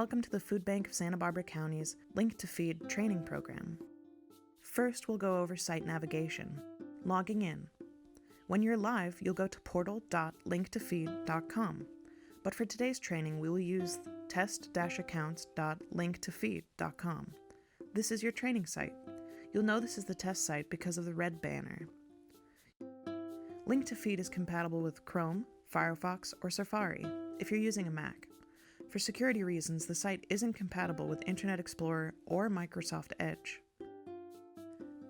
welcome to the Food Bank of Santa Barbara County's Link2Feed training program. First, we'll go over site navigation, logging in. When you're live, you'll go to portal.link2feed.com, but for today's training, we will use test-accounts.link2feed.com. This is your training site. You'll know this is the test site because of the red banner. Link2Feed is compatible with Chrome, Firefox, or Safari if you're using a Mac. For security reasons, the site isn't compatible with Internet Explorer or Microsoft Edge.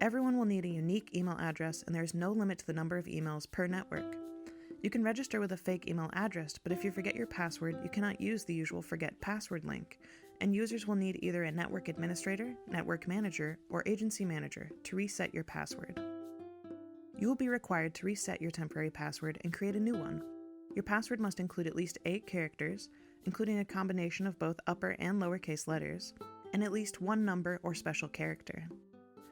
Everyone will need a unique email address, and there is no limit to the number of emails per network. You can register with a fake email address, but if you forget your password, you cannot use the usual forget password link, and users will need either a network administrator, network manager, or agency manager to reset your password. You will be required to reset your temporary password and create a new one. Your password must include at least 8 characters, including a combination of both upper and lowercase letters, and at least one number or special character.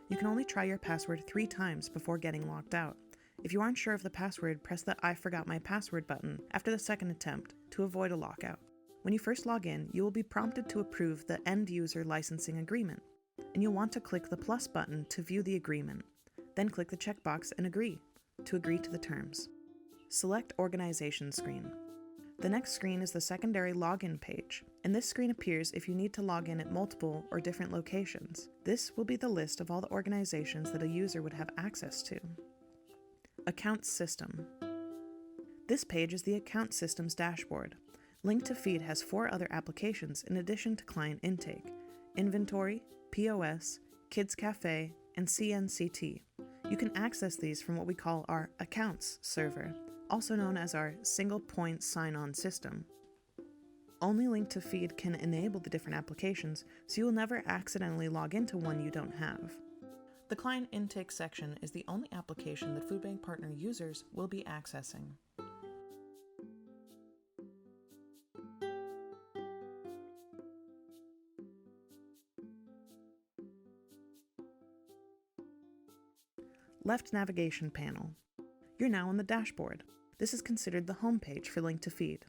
You can only try your password 3 times before getting locked out. If you aren't sure of the password, press the I forgot my password button after the second attempt to avoid a lockout. When you first log in, you will be prompted to approve the end user licensing agreement, and you'll want to click the plus button to view the agreement. Then click the checkbox and agree to the terms. Select Organization screen. The next screen is the secondary login page, and this screen appears if you need to log in at multiple or different locations. This will be the list of all the organizations that a user would have access to. Account System. This page is the Account Systems dashboard. Link2Feed has 4 other applications in addition to client intake: Inventory, POS, Kids Cafe, and CNCT. You can access these from what we call our Accounts server, also known as our Single Point Sign-On system. Only Link2Feed can enable the different applications, so you will never accidentally log into one you don't have. The Client Intake section is the only application that Food Bank Partner users will be accessing. Left navigation panel. You're now on the dashboard. This is considered the home page for Link2Feed.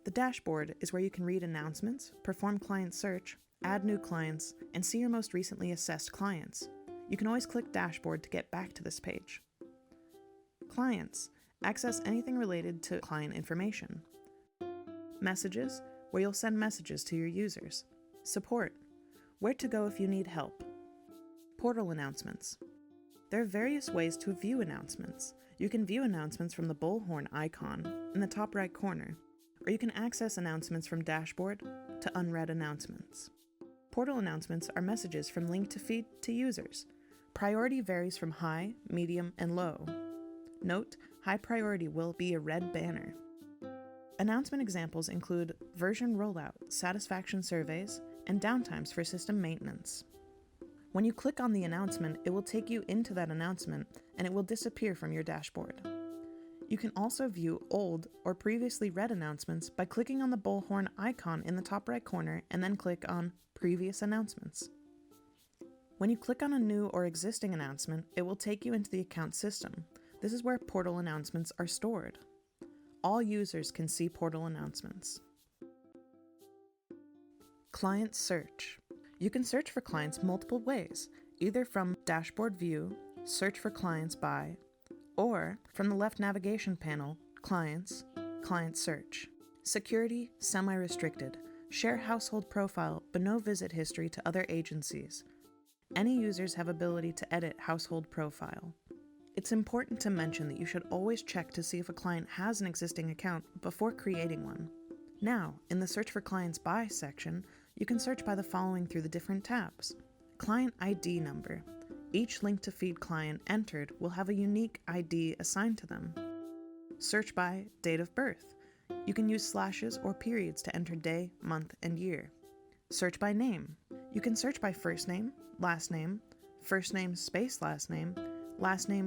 The dashboard is where you can read announcements, perform client search, add new clients, and see your most recently assessed clients. You can always click Dashboard to get back to this page. Clients. Access anything related to client information. Messages, where you'll send messages to your users. Support. Where to go if you need help. Portal announcements. There are various ways to view announcements. You can view announcements from the bullhorn icon in the top right corner, or you can access announcements from Dashboard to unread announcements. Portal announcements are messages from Link2Feed to users. Priority varies from high, medium, and low. Note, high priority will be a red banner. Announcement examples include version rollout, satisfaction surveys, and downtimes for system maintenance. When you click on the announcement, it will take you into that announcement, and it will disappear from your dashboard. You can also view old or previously read announcements by clicking on the bullhorn icon in the top right corner and then click on Previous Announcements. When you click on a new or existing announcement, it will take you into the account system. This is where portal announcements are stored. All users can see portal announcements. Client search. You can search for clients multiple ways, either from Dashboard View, Search for Clients By, or from the left navigation panel, Clients, Client Search. Security, semi-restricted. Share household profile, but no visit history to other agencies. Any users have ability to edit household profile. It's important to mention that you should always check to see if a client has an existing account before creating one. Now, in the Search for Clients By section, you can search by the following through the different tabs. Client ID number. Each Link2Feed client entered will have a unique ID assigned to them. Search by date of birth. You can use slashes or periods to enter day, month, and year. Search by name. You can search by first name space last name,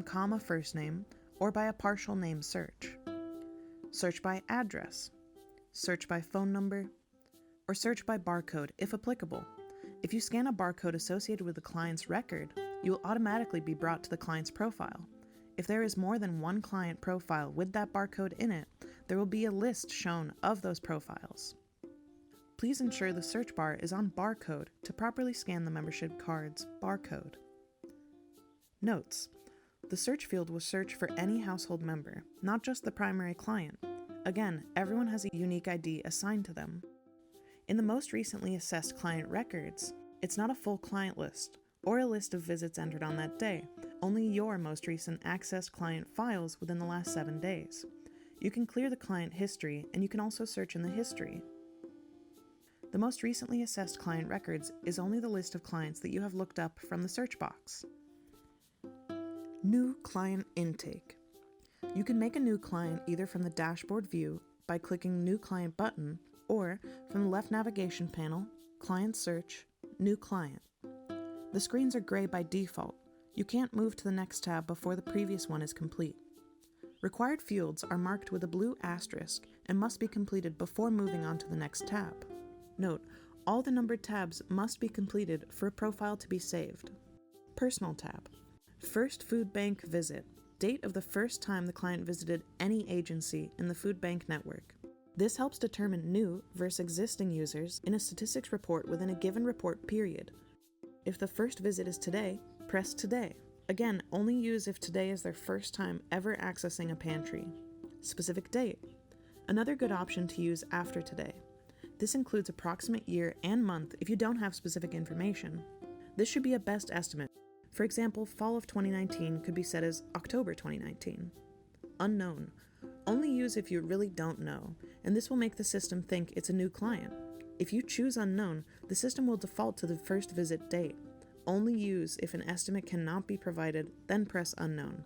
comma first name, or by a partial name search. Search by address. Search by phone number, or search by barcode if applicable. If you scan a barcode associated with the client's record, you will automatically be brought to the client's profile. If there is more than one client profile with that barcode in it, there will be a list shown of those profiles. please ensure the search bar is on barcode to properly scan the membership card's barcode. Notes: the search field will search for any household member, not just the primary client. Again, everyone has a unique ID assigned to them. In the most recently assessed client records, it's not a full client list or a list of visits entered on that day, only your most recent accessed client files within the last 7 days. You can clear the client history, and you can also search in the history. The most recently assessed client records is only the list of clients that you have looked up from the search box. New client intake. You can make a new client either from the dashboard view by clicking New Client button, or from the left navigation panel, Client Search, New Client. The screens are gray by default. You can't move to the next tab before the previous one is complete. Required fields are marked with a blue asterisk and must be completed before moving on to the next tab. Note: all the numbered tabs must be completed for a profile to be saved. Personal tab. First food bank visit. Date of the first time the client visited any agency in the food bank network. This helps determine new versus existing users in a statistics report within a given report period. If the first visit is today, press Today. Again, only use if today is their first time ever accessing a pantry. Specific date. Another good option to use after today. This includes approximate year and month if you don't have specific information. This should be a best estimate. For example, fall of 2019 could be set as October 2019. Unknown. Only use if you really don't know, and this will make the system think it's a new client. If you choose unknown, the system will default to the first visit date. Only use if an estimate cannot be provided, then press unknown.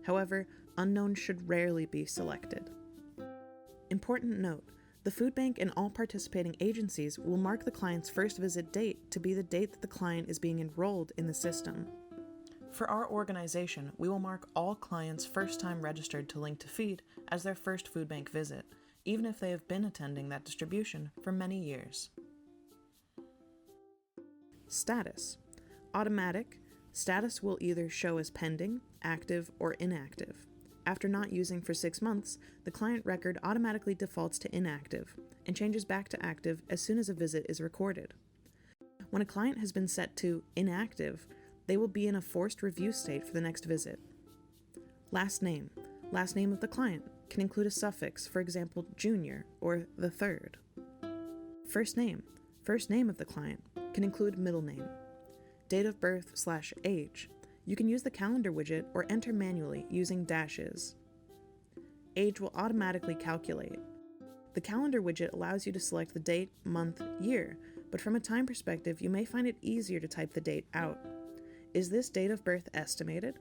However, unknown should rarely be selected. Important note: the food bank and all participating agencies will mark the client's first visit date to be the date that the client is being enrolled in the system. For our organization, we will mark all clients first time registered to Link2Feed as their first food bank visit, even if they have been attending that distribution for many years. Status. Automatic. Status will either show as pending, active, or inactive. After not using for 6 months, the client record automatically defaults to inactive and changes back to active as soon as a visit is recorded. When a client has been set to inactive, they will be in a forced review state for the next visit. Last name. Last name of the client can include a suffix, for example, junior or the third. First name. First name of the client can include middle name. Date of birth/age. You can use the calendar widget or enter manually using dashes. Age will automatically calculate. The calendar widget allows you to select the date, month, year, but from a time perspective, you may find it easier to type the date out. Is this date of birth estimated?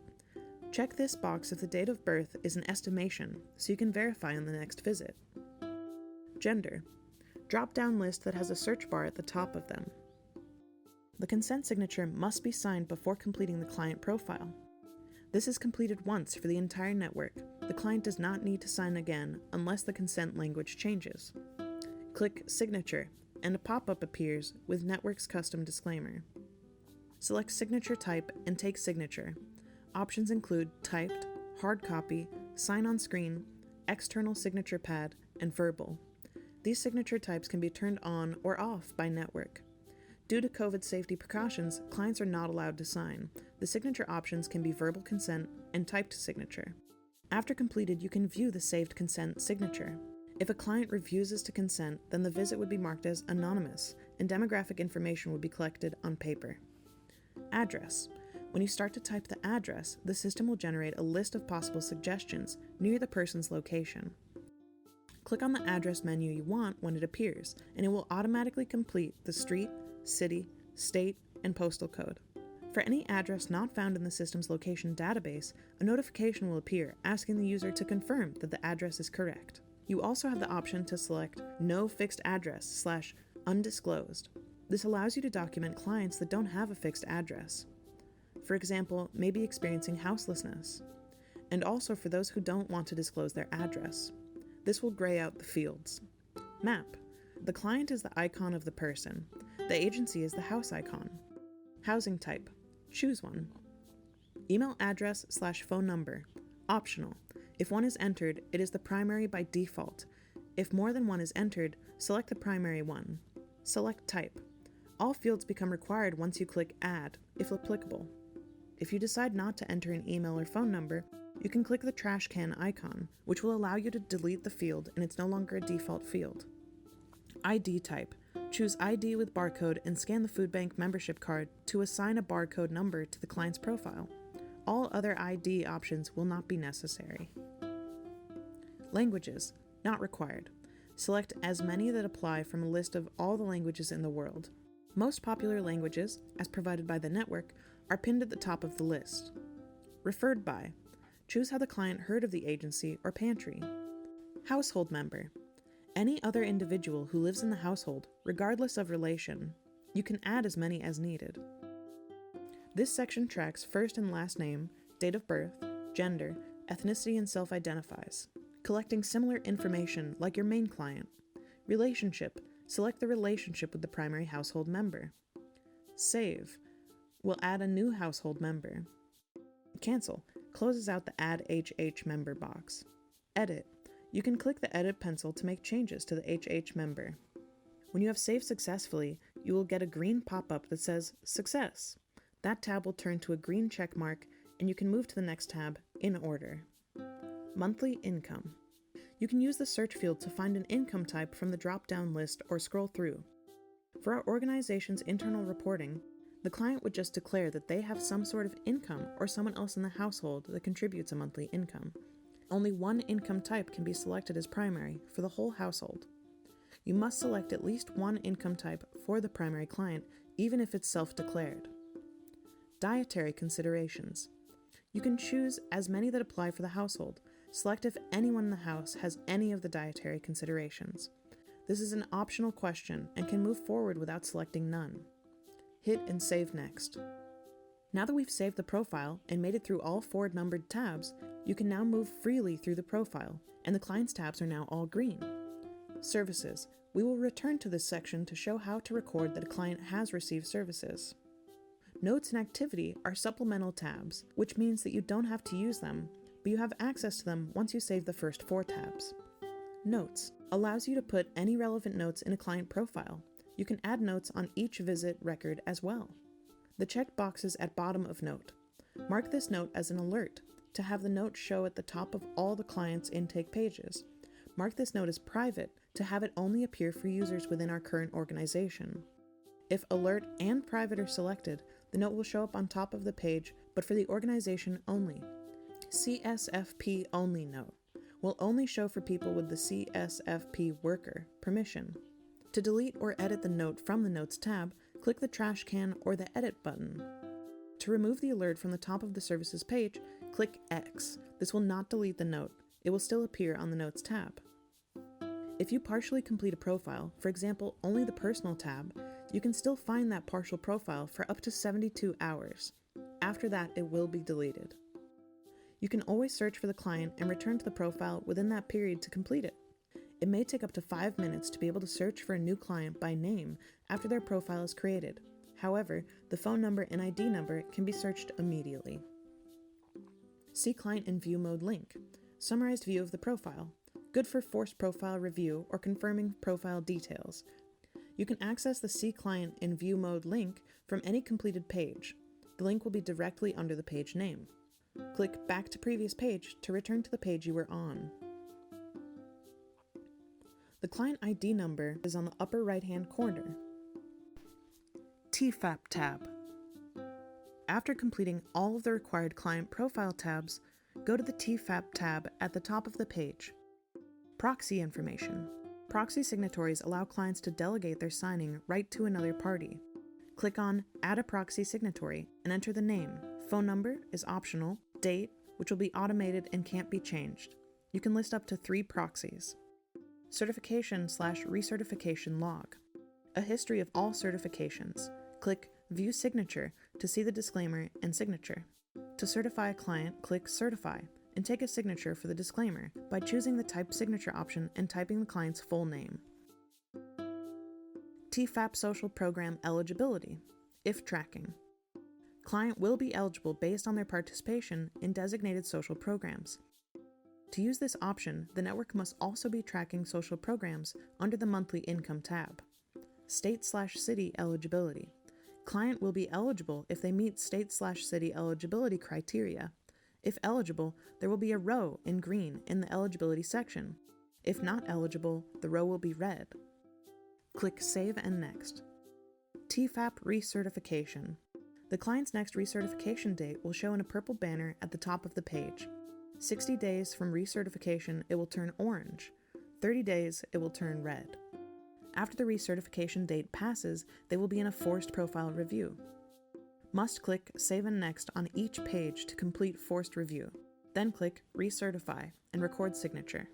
Check this box if the date of birth is an estimation, so you can verify on the next visit. Gender. Drop-down list that has a search bar at the top of them. The consent signature must be signed before completing the client profile. This is completed once for the entire network. The client does not need to sign again unless the consent language changes. Click Signature, and a pop-up appears with Network's custom disclaimer. Select Signature Type and take Signature. Options include typed, hard copy, sign on screen, external signature pad, and verbal. These signature types can be turned on or off by Network. Due to COVID safety precautions, clients are not allowed to sign. The signature options can be verbal consent and typed signature. After completed, you can view the saved consent signature. If a client refuses to consent, then the visit would be marked as anonymous, and demographic information would be collected on paper. Address. When you start to type the address, the system will generate a list of possible suggestions near the person's location. Click on the address menu you want when it appears, and it will automatically complete the street, city, state, and postal code. For any address not found in the system's location database, a notification will appear asking the user to confirm that the address is correct. You also have the option to select No Fixed Address/Undisclosed. This allows you to document clients that don't have a fixed address. For example, maybe experiencing houselessness. And also for those who don't want to disclose their address. This will gray out the fields. Map. The client is the icon of the person. The agency is the house icon. Housing type. Choose one. Email address/phone number. Optional. If one is entered, it is the primary by default. If more than one is entered, select the primary one. Select Type. All fields become required once you click Add, if applicable. If you decide not to enter an email or phone number, you can click the trash can icon, which will allow you to delete the field and it's no longer a default field. ID type. Choose ID with barcode and scan the food bank membership card to assign a barcode number to the client's profile. All other ID options will not be necessary. Languages. Not required. Select as many that apply from a list of all the languages in the world. Most popular languages, as provided by the network, are pinned at the top of the list. Referred by. Choose how the client heard of the agency or pantry. Household member. Any other individual who lives in the household, regardless of relation. You can add as many as needed. This section tracks first and last name, date of birth, gender, ethnicity, and self-identifies, collecting similar information like your main client. Relationship. Select the relationship with the primary household member. Save. Will add a new household member. Cancel. Closes out the Add HH member box. Edit. You can click the Edit pencil to make changes to the HH member. When you have saved successfully, you will get a green pop-up that says Success. That tab will turn to a green check mark, and you can move to the next tab in order. Monthly income. You can use the search field to find an income type from the drop-down list or scroll through. For our organization's internal reporting, the client would just declare that they have some sort of income or someone else in the household that contributes a monthly income. Only one income type can be selected as primary for the whole household. You must select at least one income type for the primary client, even if it's self-declared. Dietary considerations. You can choose as many that apply for the household. Select if anyone in the house has any of the dietary considerations. This is an optional question and can move forward without selecting none. Hit and save next. Now that we've saved the profile and made it through all 4 numbered tabs, you can now move freely through the profile, and the client's tabs are now all green. Services. We will return to this section to show how to record that a client has received services. Notes and Activity are supplemental tabs, which means that you don't have to use them, but you have access to them once you save the first 4 tabs. Notes allows you to put any relevant notes in a client profile. You can add notes on each visit record as well. The checked boxes at bottom of note. Mark this note as an alert to have the note show at the top of all the client's intake pages. Mark this note as private to have it only appear for users within our current organization. If alert and private are selected, the note will show up on top of the page, but for the organization only. CSFP only note will only show for people with the CSFP worker permission. To delete or edit the note from the Notes tab, click the trash can or the Edit button. To remove the alert from the top of the Services page, click X. This will not delete the note. It will still appear on the Notes tab. If you partially complete a profile, for example, only the Personal tab, you can still find that partial profile for up to 72 hours. After that, it will be deleted. You can always search for the client and return to the profile within that period to complete it. It may take up to 5 minutes to be able to search for a new client by name after their profile is created. However, the phone number and ID number can be searched immediately. See Client in View Mode link. Summarized view of the profile. Good for forced profile review or confirming profile details. You can access the See Client in View Mode link from any completed page. The link will be directly under the page name. Click Back to Previous Page to return to the page you were on. The client ID number is on the upper right-hand corner. TFAP tab. After completing all of the required client profile tabs, go to the TFAP tab at the top of the page. Proxy information. Proxy signatories allow clients to delegate their signing right to another party. Click on Add a Proxy Signatory and enter the name. Phone number is optional, date, which will be automated and can't be changed. You can list up to 3 proxies. Certification/recertification log. A history of all certifications. Click View Signature to see the disclaimer and signature. To certify a client, click Certify and take a signature for the disclaimer by choosing the Type Signature option and typing the client's full name. TFAP Social Program Eligibility, if tracking. Client will be eligible based on their participation in designated social programs. To use this option, the network must also be tracking social programs under the Monthly Income tab. state/city eligibility. Client will be eligible if they meet state/city eligibility criteria. If eligible, there will be a row in green in the eligibility section. If not eligible, the row will be red. Click Save and Next. TFAP recertification. The client's next recertification date will show in a purple banner at the top of the page. 60 days from recertification, it will turn orange. 30 days, it will turn red. After the recertification date passes, they will be in a forced profile review. Must click Save and Next on each page to complete forced review. Then click Recertify and record signature.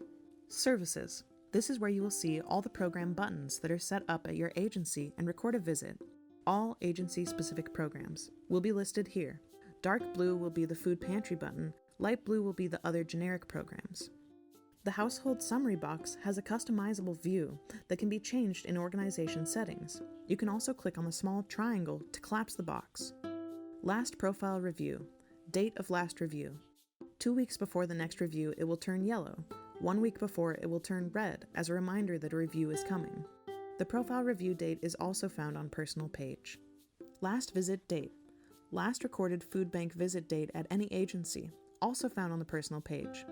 Services. This is where you will see all the program buttons that are set up at your agency and record a visit. All agency-specific programs will be listed here. Dark blue will be the food pantry button, light blue will be the other generic programs. The household summary box has a customizable view that can be changed in organization settings. You can also click on the small triangle to collapse the box. Last profile review. Date of last review. 2 weeks before the next review, it will turn yellow. 1 week before, it will turn red as a reminder that a review is coming. The profile review date is also found on personal page. Last visit date. Last recorded food bank visit date at any agency, also found on the personal page.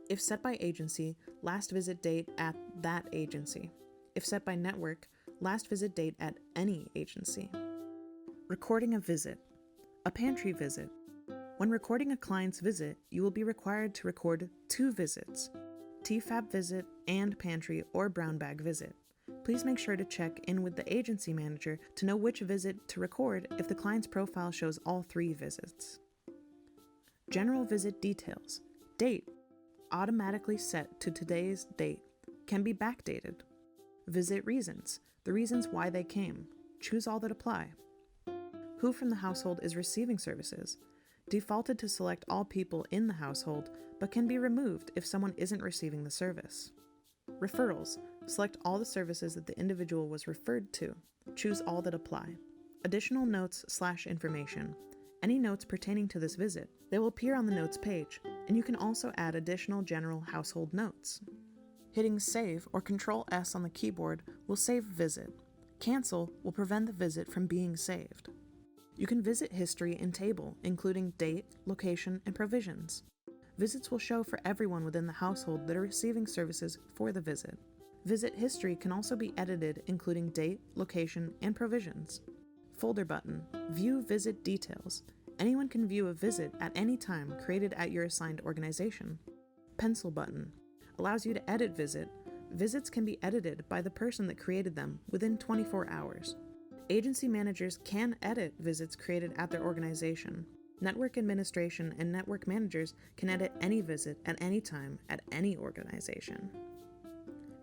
If set by agency, last visit date at that agency. If set by network, last visit date at any agency. Recording a visit. A pantry visit. When recording a client's visit, you will be required to record 2 visits, TFAP visit and pantry or brown bag visit. Please make sure to check in with the agency manager to know which visit to record if the client's profile shows all 3 visits. General visit details. Date. Automatically set to today's date. Can be backdated. Visit reasons. The reasons why they came. Choose all that apply. Who from the household is receiving services. Defaulted to select all people in the household, but can be removed if someone isn't receiving the service. Referrals. Select all the services that the individual was referred to. Choose all that apply. Additional notes/information. Any notes pertaining to this visit, they will appear on the notes page, and you can also add additional general household notes. Hitting Save or Control-S on the keyboard will save visit. Cancel will prevent the visit from being saved. You can visit history in table, including date, location, and provisions. Visits will show for everyone within the household that are receiving services for the visit. Visit history can also be edited, including date, location, and provisions. Folder button. View visit details. Anyone can view a visit at any time created at your assigned organization. Pencil button. Allows you to edit visit. Visits can be edited by the person that created them within 24 hours. Agency managers can edit visits created at their organization. Network administration and network managers can edit any visit at any time at any organization.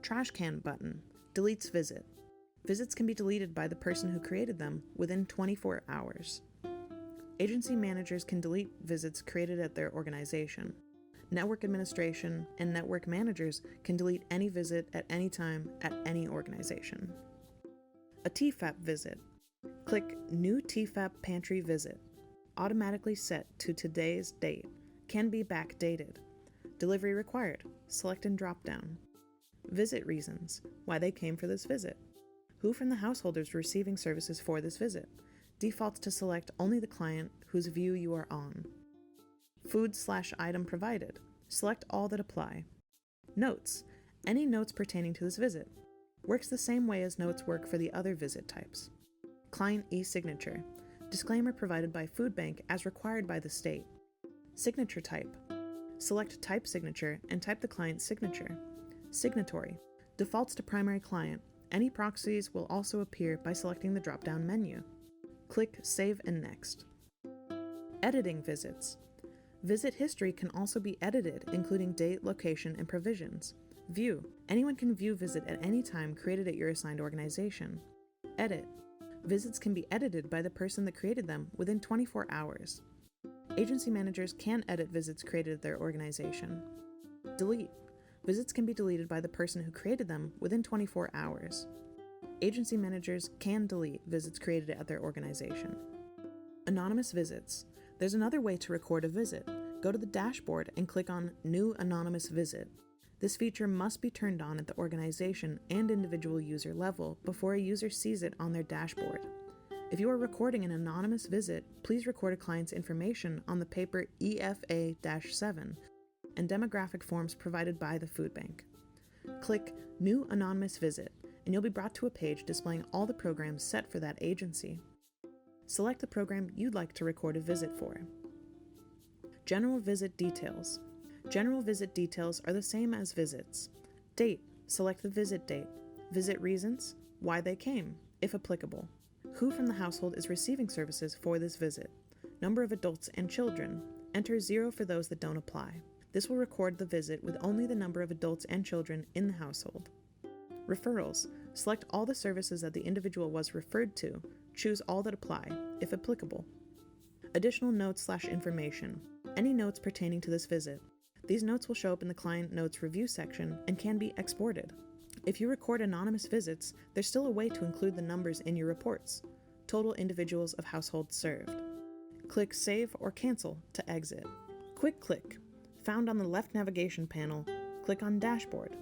Trash can button. Deletes visit. Visits can be deleted by the person who created them within 24 hours. Agency managers can delete visits created at their organization. Network administration and network managers can delete any visit at any time at any organization. A TFAP visit. Click New TFAP Pantry Visit. Automatically set to today's date. Can be backdated. Delivery required. Select and drop down. Visit reasons. Why they came for this visit. Who from the householders receiving services for this visit. Defaults to select only the client whose view you are on. Food/item provided. Select all that apply. Notes. Any notes pertaining to this visit. Works the same way as notes work for the other visit types. Client e-signature. Disclaimer provided by Food Bank as required by the state. Signature type. Select type signature and type the client's signature. Signatory. Defaults to primary client. Any proxies will also appear by selecting the drop-down menu. Click Save and Next. Editing visits. Visit history can also be edited, including date, location, and provisions. View. Anyone can view visit at any time created at your assigned organization. Edit. Visits can be edited by the person that created them within 24 hours. Agency managers can edit visits created at their organization. Delete. Visits can be deleted by the person who created them within 24 hours. Agency managers can delete visits created at their organization. Anonymous visits. There's another way to record a visit. Go to the dashboard and click on New Anonymous Visit. This feature must be turned on at the organization and individual user level before a user sees it on their dashboard. If you are recording an anonymous visit, please record a client's information on the paper EFA-7 and demographic forms provided by the food bank. Click New Anonymous Visit, and you'll be brought to a page displaying all the programs set for that agency. Select the program you'd like to record a visit for. General Visit Details. General visit details are the same as visits. Date. Select the visit date. Visit reasons. Why they came, if applicable. Who from the household is receiving services for this visit. Number of adults and children. Enter 0 for those that don't apply. This will record the visit with only the number of adults and children in the household. Referrals. Select all the services that the individual was referred to. Choose all that apply, if applicable. Additional notes/information. Any notes pertaining to this visit. These notes will show up in the Client Notes Review section and can be exported. If you record anonymous visits, there's still a way to include the numbers in your reports. Total individuals of households served. Click Save or Cancel to exit. Quick Click. Found on the left navigation panel, click on Dashboard.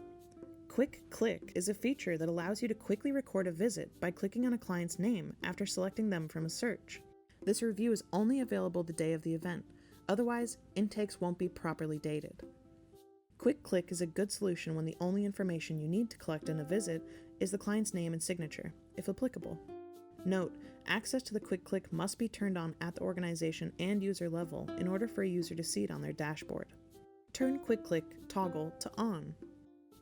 Quick Click is a feature that allows you to quickly record a visit by clicking on a client's name after selecting them from a search. This review is only available the day of the event, otherwise intakes won't be properly dated. Quick Click is a good solution when the only information you need to collect in a visit is the client's name and signature, if applicable. Note, access to the Quick Click must be turned on at the organization and user level in order for a user to see it on their dashboard. Turn Quick Click toggle to on.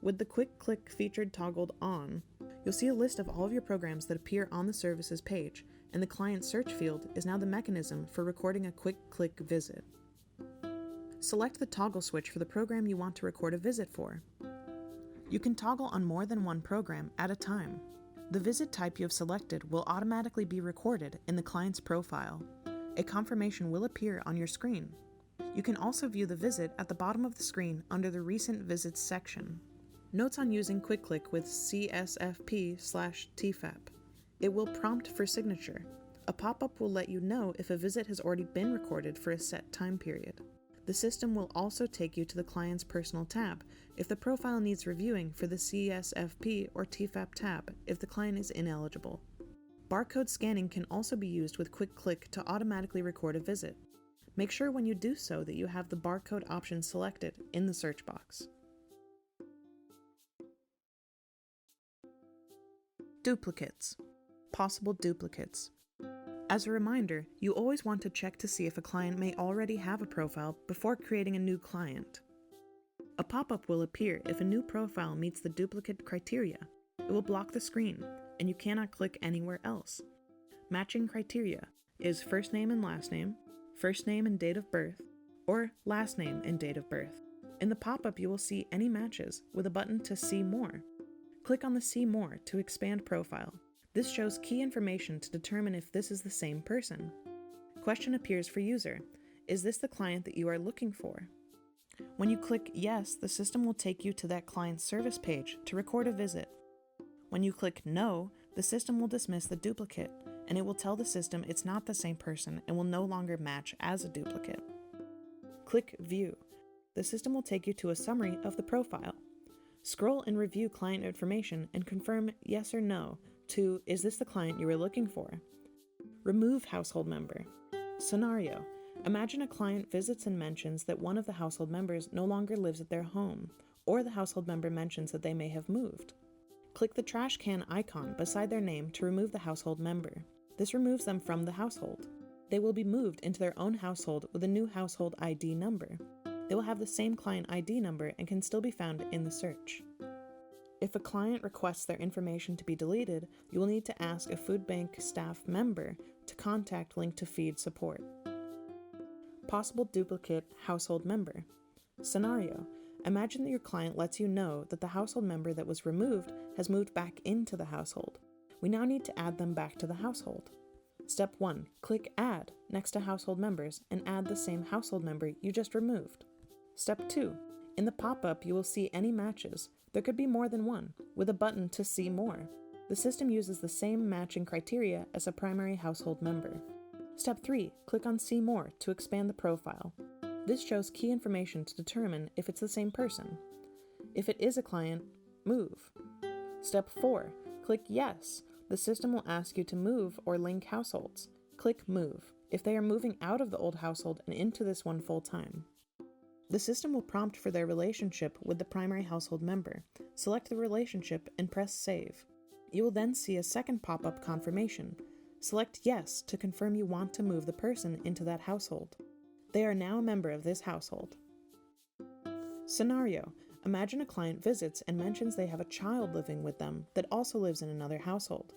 With the Quick Click featured toggled on, you'll see a list of all of your programs that appear on the services page, and the client search field is now the mechanism for recording a Quick Click visit. Select the toggle switch for the program you want to record a visit for. You can toggle on more than one program at a time. The visit type you have selected will automatically be recorded in the client's profile. A confirmation will appear on your screen. You can also view the visit at the bottom of the screen under the Recent Visits section. Notes on using Quick Click with CSFP/TFAP. It will prompt for signature. A pop-up will let you know if a visit has already been recorded for a set time period. The system will also take you to the client's personal tab if the profile needs reviewing for the CSFP or TFAP tab if the client is ineligible. Barcode scanning can also be used with Quick Click to automatically record a visit. Make sure when you do so that you have the barcode option selected in the search box. Duplicates. Possible duplicates. As a reminder, you always want to check to see if a client may already have a profile before creating a new client. A pop-up will appear if a new profile meets the duplicate criteria. It will block the screen, and you cannot click anywhere else. Matching criteria is first name and last name and date of birth, or last name and date of birth. In the pop-up, you will see any matches with a button to see more. Click on the See More to expand profile. This shows key information to determine if this is the same person. Question appears for user. Is this the client that you are looking for? When you click Yes, the system will take you to that client's service page to record a visit. When you click No, the system will dismiss the duplicate, and it will tell the system it's not the same person and will no longer match as a duplicate. Click View. The system will take you to a summary of the profile. Scroll and review client information and confirm yes or no to Is this the client you are looking for? Remove household member. Scenario. Imagine a client visits and mentions that one of the household members no longer lives at their home, or the household member mentions that they may have moved. Click the trash can icon beside their name to remove the household member. This removes them from the household. They will be moved into their own household with a new household ID number. They will have the same client ID number and can still be found in the search. If a client requests their information to be deleted, you will need to ask a food bank staff member to contact Link2Feed support. Possible duplicate household member. Scenario. Imagine that your client lets you know that the household member that was removed has moved back into the household. We now need to add them back to the household. Step 1. Click Add next to household members and add the same household member you just removed. Step 2. In the pop-up, you will see any matches. There could be more than one, with a button to see more. The system uses the same matching criteria as a primary household member. Step 3. Click on See More to expand the profile. This shows key information to determine if it's the same person. If it is a client, move. Step 4. Click Yes. The system will ask you to move or link households. Click Move if they are moving out of the old household and into this one full-time. The system will prompt for their relationship with the primary household member. Select the relationship and press Save. You will then see a second pop-up confirmation. Select Yes to confirm you want to move the person into that household. They are now a member of this household. Scenario: imagine a client visits and mentions they have a child living with them that also lives in another household.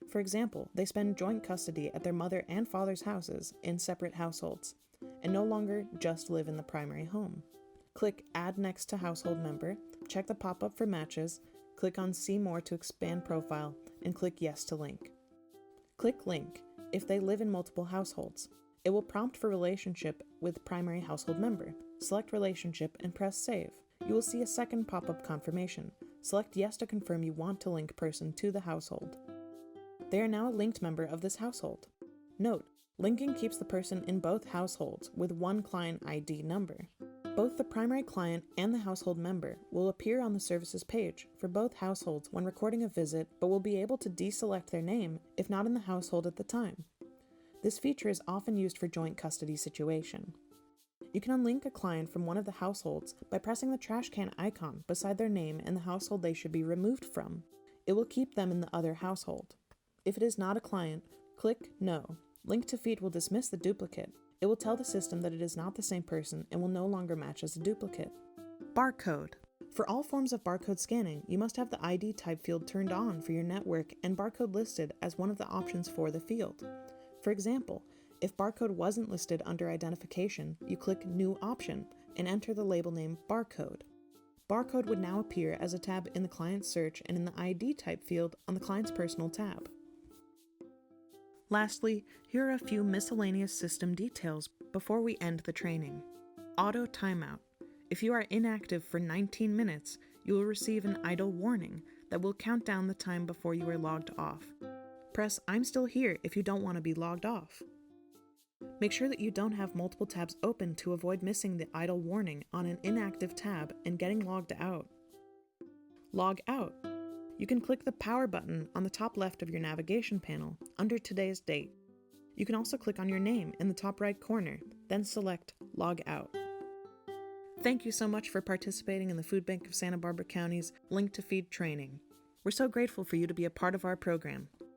For example, they spend joint custody at their mother and father's houses in separate households, and no longer just live in the primary home. Click Add Next to Household Member, check the pop-up for matches, click on See More to expand profile, and click Yes to link. Click Link if they live in multiple households. It will prompt for relationship with primary household member. Select relationship and press Save. You will see a second pop-up confirmation. Select Yes to confirm you want to link person to the household. They are now a linked member of this household. Note: linking keeps the person in both households with one client ID number. Both the primary client and the household member will appear on the services page for both households when recording a visit, but will be able to deselect their name if not in the household at the time. This feature is often used for joint custody situation. You can unlink a client from one of the households by pressing the trash can icon beside their name and the household they should be removed from. It will keep them in the other household. If it is not a client, click No. Link2Feed will dismiss the duplicate. It will tell the system that it is not the same person and will no longer match as a duplicate. Barcode. For all forms of barcode scanning, you must have the ID type field turned on for your network and barcode listed as one of the options for the field. For example, if barcode wasn't listed under identification, you click New Option and enter the label name Barcode. Barcode would now appear as a tab in the client search and in the ID type field on the client's personal tab. Lastly, here are a few miscellaneous system details before we end the training. Auto timeout. If you are inactive for 19 minutes, you will receive an idle warning that will count down the time before you are logged off. Press I'm still here if you don't want to be logged off. Make sure that you don't have multiple tabs open to avoid missing the idle warning on an inactive tab and getting logged out. Log out. You can click the power button on the top left of your navigation panel under today's date. You can also click on your name in the top right corner, then select Log Out. Thank you so much for participating in the Food Bank of Santa Barbara County's Link2Feed training. We're so grateful for you to be a part of our program.